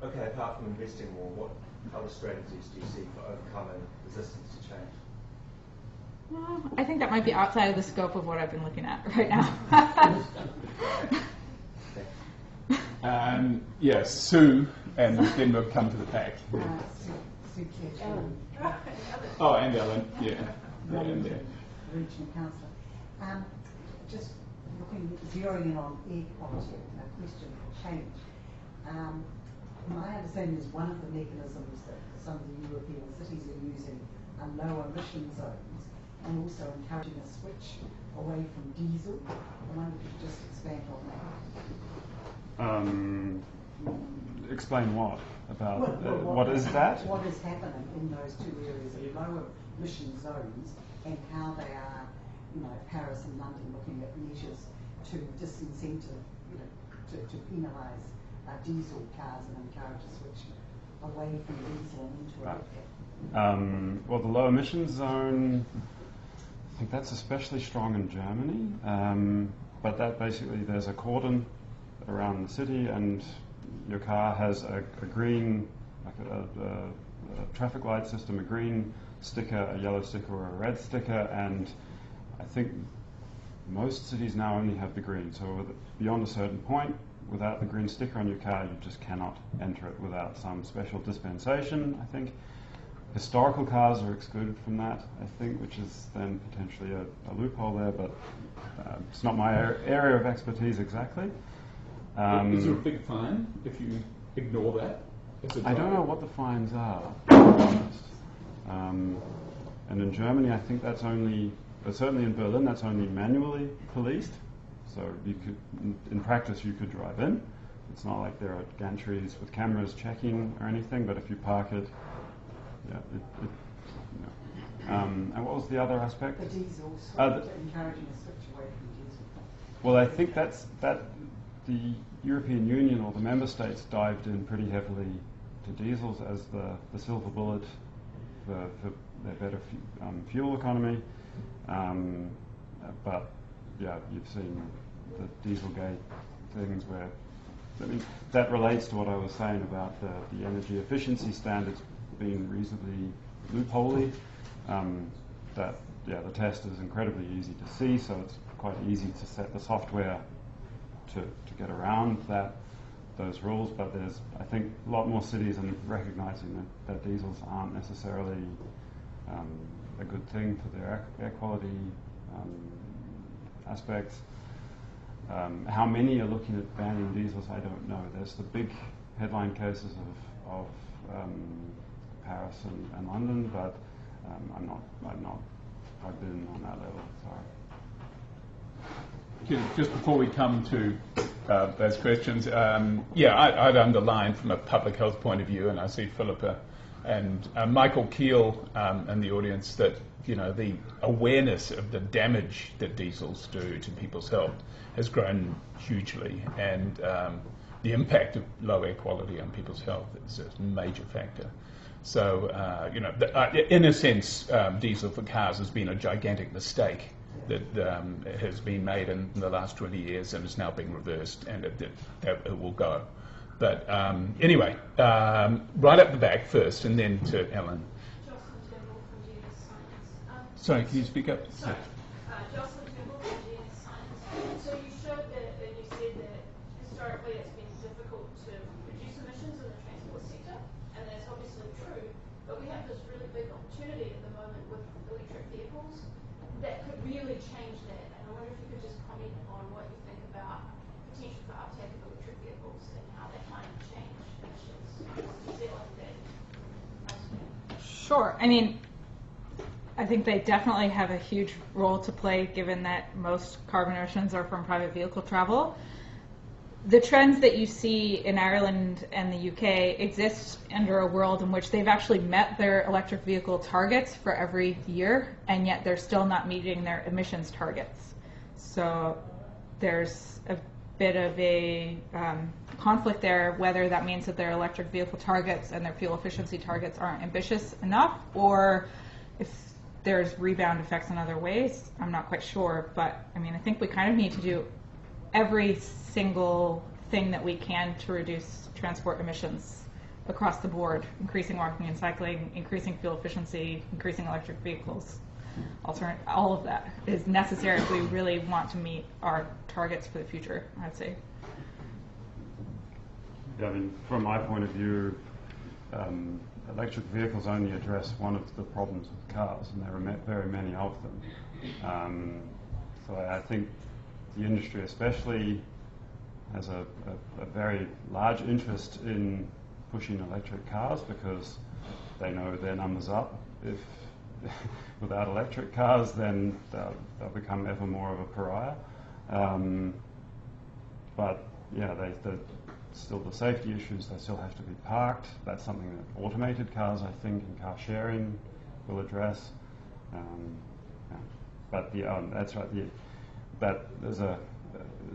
Okay, apart from investing more, what other strategies do you see for overcoming resistance to change? Well, I think that might be outside of the scope of what I've been looking at right now. Yes, Sue, and then we'll come to the pack. Oh, and Ellen, yeah. And, Regional Councillor. Just zeroing in on air quality, a question for change. My understanding is one of the mechanisms that some of the European cities are using are low emission zones and also encouraging a switch away from diesel. I wonder if you could just expand on that. Explain what? About what is that? What is happening in those two areas of low emission zones and how they are, Paris and London looking at measures to disincentive, to penalise diesel cars and encourage a switch away from diesel and into electric. Well, the low emissions zone, I think that's especially strong in Germany. But that basically, there's a cordon around the city, and your car has a green, like a traffic light system, a green sticker, a yellow sticker, or a red sticker, and I think most cities now only have the green. So beyond a certain point, without the green sticker on your car, you just cannot enter it without some special dispensation, I think. Historical cars are excluded from that, I think, which is then potentially a loophole there, but it's not my area of expertise exactly. Is there a big fine if you ignore that? I don't know what the fines are, to be honest. And in Germany, I think that's only, certainly in Berlin, that's only manually policed. So you could, in practice, you could drive in. It's not like there are gantries with cameras checking or anything, but if you park it, yeah, and what was the other aspect? The diesel, encouraging a switch away from diesel. Well, I think that the European Union or the member states dived in pretty heavily to diesels as the silver bullet for their better fuel economy. But yeah, you've seen the Dieselgate things where, that relates to what I was saying about the energy efficiency standards being reasonably loopholey. The test is incredibly easy to see, so it's quite easy to set the software to get around those rules. But there's, I think, a lot more cities and recognizing that diesels aren't necessarily a good thing for their air quality aspects. How many are looking at banning diesels, I don't know. There's the big headline cases of Paris and London, but I'm not plugged in on that level. Sorry. Just before we come to those questions, I'd underline from a public health point of view, and I see Philippa and Michael Keel in the audience, that the awareness of the damage that diesels do to people's health has grown hugely, and the impact of low air quality on people's health is a major factor. So, in a sense, diesel for cars has been a gigantic mistake that has been made in the last 20 years and is now being reversed, and it will go. But anyway, right up the back first, and then to Ellen. Sorry, can you speak up? Sorry. Jocelyn Turnbull from GS Science. So you showed that, and you said that historically it's been difficult to reduce emissions in the transport sector, and that's obviously true, but we have this really big opportunity at the moment with electric vehicles that could really change that. And I wonder if you could just comment on what you think about potential for uptake of electric vehicles and how that might change emissions in New Zealand and elsewhere. Sure. I think they definitely have a huge role to play, given that most carbon emissions are from private vehicle travel. The trends that you see in Ireland and the UK exist under a world in which they've actually met their electric vehicle targets for every year, and yet they're still not meeting their emissions targets. So there's a bit of a conflict there, whether that means that their electric vehicle targets and their fuel efficiency targets aren't ambitious enough, or if there's rebound effects in other ways. I'm not quite sure, but I mean, I think we kind of need to do every single thing that we can to reduce transport emissions across the board, increasing walking and cycling, increasing fuel efficiency, increasing electric vehicles. All of that is necessary if we really want to meet our targets for the future, I'd say. Yeah, I mean, from my point of view, electric vehicles only address one of the problems with cars, and there are very many of them. So I think the industry especially has a very large interest in pushing electric cars because they know their numbers up. If without electric cars, then they'll become ever more of a pariah. But yeah, they still the safety issues. They still have to be parked. That's something that automated cars, I think, and car sharing will address. Yeah. But that's right. That there's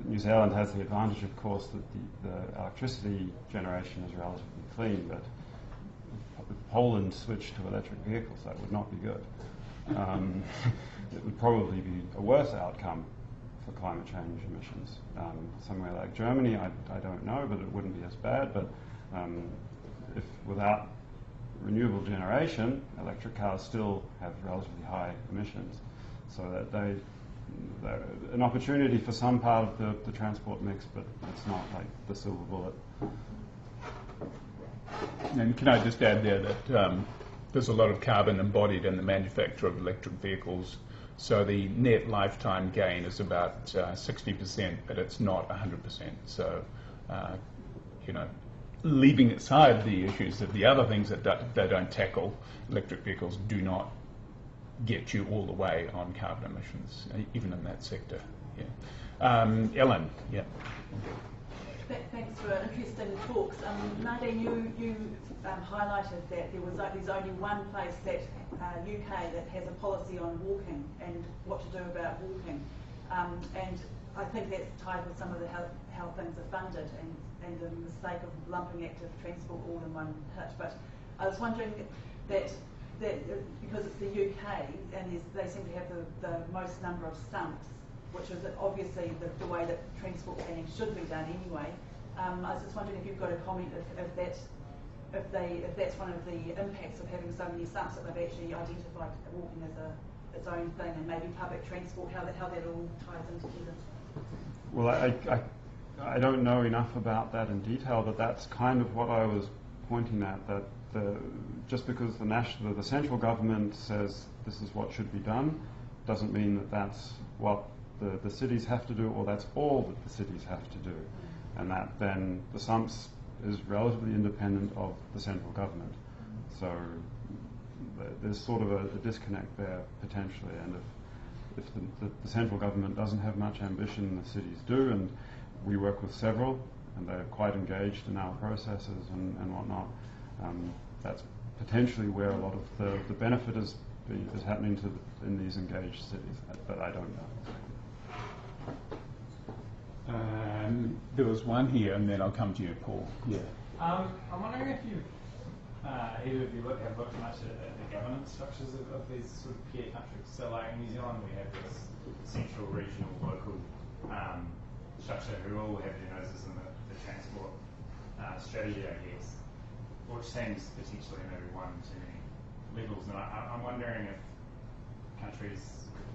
New Zealand has the advantage, of course, that the electricity generation is relatively clean, but if Poland switched to electric vehicles, that would not be good. It would probably be a worse outcome for climate change emissions. Somewhere like Germany, I don't know, but it wouldn't be as bad. But if without renewable generation, electric cars still have relatively high emissions, so that they're an opportunity for some part of the transport mix, but it's not like the silver bullet. And can I just add there that there's a lot of carbon embodied in the manufacture of electric vehicles, so the net lifetime gain is about 60%, but it's not 100%. So, leaving aside the issues of the other things that they don't tackle, electric vehicles do not get you all the way on carbon emissions, even in that sector. Yeah. Ellen, yeah. Thanks for interesting talks. Nadine, you highlighted that there's only one place that UK that has a policy on walking and what to do about walking, and I think that's tied with some of how things are funded and the mistake of lumping active transport all in one hit. But I was wondering that because it's the UK and they seem to have the most number of stumps, which is obviously the way that transport planning should be done anyway. I was just wondering if you've got a comment if that's one of the impacts of having so many stumps, that they've actually identified walking as its own thing, and maybe public transport, how that all ties in together. Well, I don't know enough about that in detail, but that's kind of what I was pointing at, that just because the central government says this is what should be done, doesn't mean that that's what the cities have to do, or that's all that the cities have to do. And that then the sumps is relatively independent of the central government. So there's sort of a disconnect there potentially, and if the central government doesn't have much ambition, the cities do, and we work with several, and they're quite engaged in our processes and whatnot, that's potentially where a lot of the benefit is happening in these engaged cities, but I don't know. There was one here, and then I'll come to you, Paul. Yeah. I'm wondering if either of you have looked much at the governance structures of these sort of peer countries. So, like in New Zealand, we have this central, regional, local structure who all have their noses in the transport strategy, I guess, which seems potentially maybe one too many levels. And I'm wondering if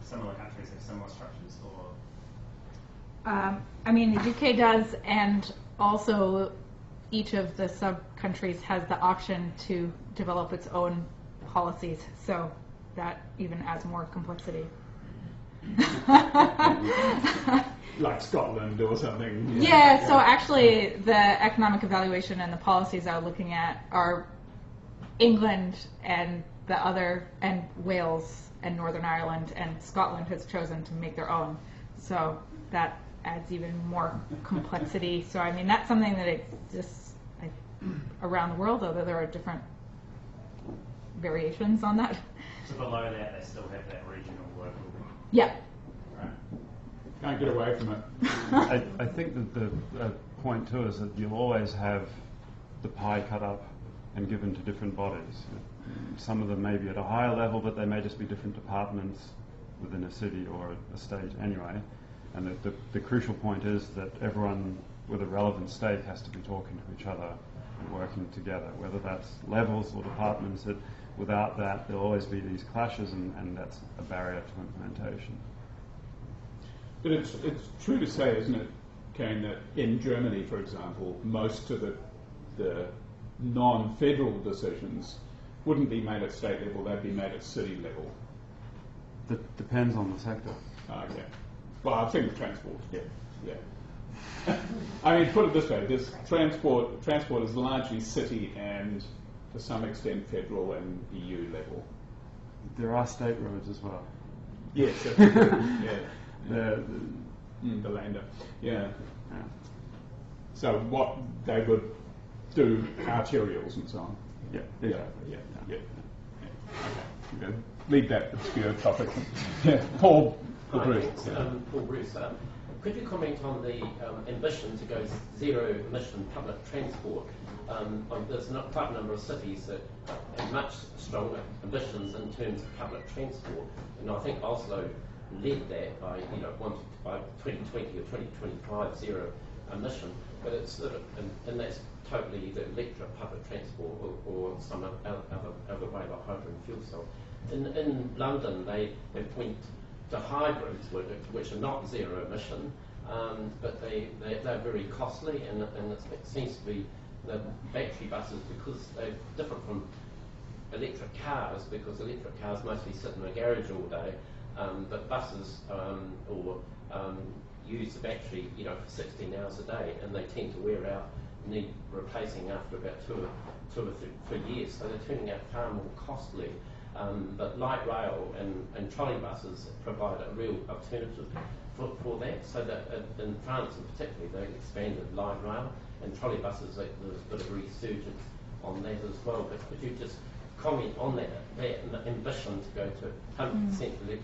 similar countries have similar structures, or I mean, the UK does, and also each of the sub-countries has the option to develop its own policies, so that even adds more complexity. Like Scotland or something. Yeah, so actually the economic evaluation and the policies I'm looking at are England and and Wales and Northern Ireland, and Scotland has chosen to make their own. So that adds even more complexity. So I mean, that's something that exists around the world, although there are different variations on that. So below that, they still have that regional, local. Yeah. Right. Can't get away from it. I think that the point too is that you'll always have the pie cut up and given to different bodies. Some of them may be at a higher level, but they may just be different departments within a city or a state anyway. And the crucial point is that everyone with a relevant stake has to be talking to each other and working together, whether that's levels or departments. That without that, there'll always be these clashes, and that's a barrier to implementation. But it's true to say, isn't it, Kain, that in Germany, for example, most of the non-federal decisions wouldn't be made at state level, they'd be made at city level. That depends on the sector. Okay. Well, I think transport, yeah. I mean, put it this way, this transport is largely city and to some extent federal and EU level. There are state roads as well. Yes, yeah. The lander, yeah. So what they would do, arterials and so on. Yeah. Okay. Okay. Leave that obscure topic. Yeah. Paul Bruce. Paul Bruce. Could you comment on the ambition to go zero emission public transport? There's quite a number of cities that have much stronger ambitions in terms of public transport, and I think Oslo led that by wanted by 2020 or 2025 zero emission, but it's sort of, and that's totally either electric public transport or some other way like hydrogen fuel cell. In London, they went to hybrids, which are not zero emission, but they're very costly, and it seems to be the battery buses, because they're different from electric cars, because electric cars mostly sit in a garage all day, but buses use the battery for 16 hours a day, and they tend to wear out, need replacing after about two or three years, so they're turning out far more costly. But light rail and trolley buses provide a real alternative for that. So that in France, in particular, they expanded light rail and trolley buses. There's a bit of resurgence on that as well. But could you just comment on that and the ambition to go to 100% electric?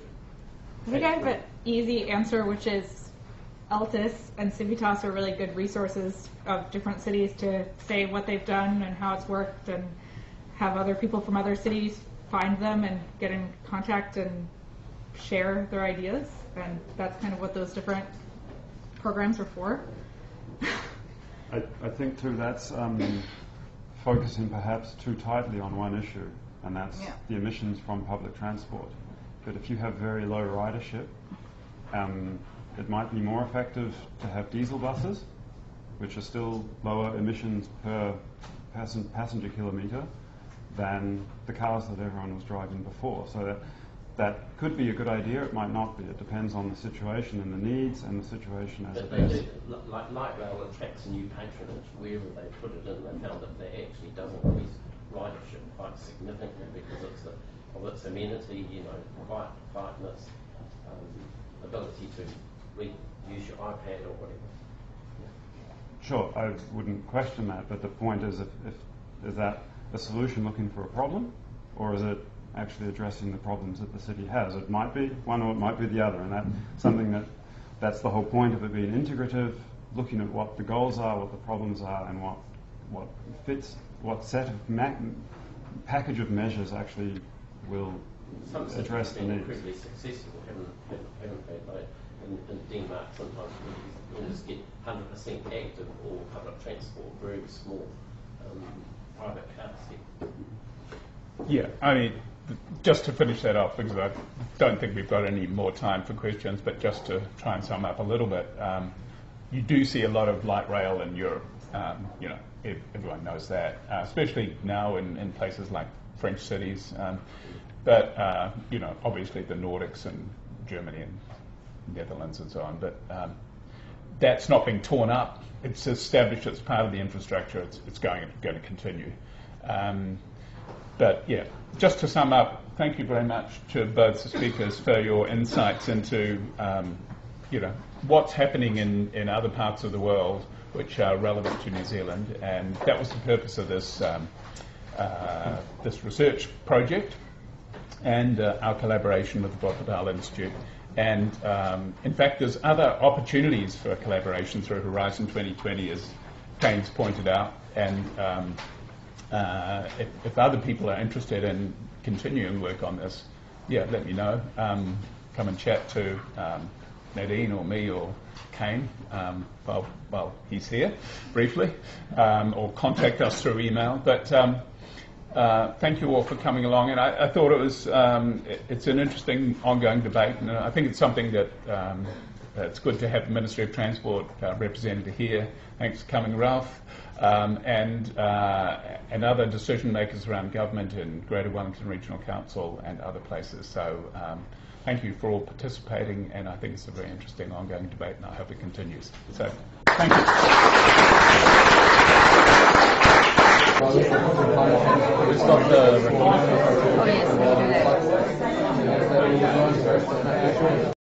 I think I have an easy answer, which is Altus and Civitas are really good resources of different cities to say what they've done and how it's worked, and have other people from other cities find them and get in contact and share their ideas. And that's kind of what those different programs are for. I think too that's focusing perhaps too tightly on one issue, and that's the emissions from public transport. But if you have very low ridership, it might be more effective to have diesel buses, which are still lower emissions per passenger kilometre than the cars that everyone was driving before. So that could be a good idea, it might not be. It depends on the situation and the needs and the situation as it is. Like light rail attracts new patronage wherever they put it in. They found that they actually does increase ridership quite significantly because of its amenity, quietness, ability to use your iPad or whatever. Sure, I wouldn't question that, but the point is, is that a solution looking for a problem, or is it actually addressing the problems that the city has? It might be one or it might be the other, and that's something that's the whole point of it being integrative, looking at what the goals are, what the problems are, and what fits, what set of package of measures actually will address the needs. Incredibly successful, haven't they? Like in Denmark, sometimes you almost get 100% active or public transport, very small private cars. Yeah, I mean, just to finish that off, because I don't think we've got any more time for questions, but just to try and sum up a little bit, you do see a lot of light rail in Europe. Everyone knows that, especially now in places like French cities. But obviously the Nordics and Germany and Netherlands and so on. But that's not being torn up. It's established as part of the infrastructure. It's going to continue. But yeah, just to sum up, thank you very much to both the speakers for your insights into what's happening in other parts of the world which are relevant to New Zealand, and that was the purpose of this this research project. and our collaboration with the Bottle Institute. And in fact, there's other opportunities for collaboration through Horizon 2020, as Kain's pointed out. And if other people are interested in continuing work on this, yeah, let me know. Come and chat to Nadine or me or Kain while he's here, briefly, or contact us through email. But thank you all for coming along, and I thought it was it's an interesting ongoing debate, and I think it's something that it's good to have the Ministry of Transport represented here. Thanks for coming, Ralph, and other decision makers around government in Greater Wellington Regional Council and other places. So thank you for all participating, and I think it's a very interesting ongoing debate, and I hope it continues. So thank you. Stop the recording. Oh, yes, we can do that.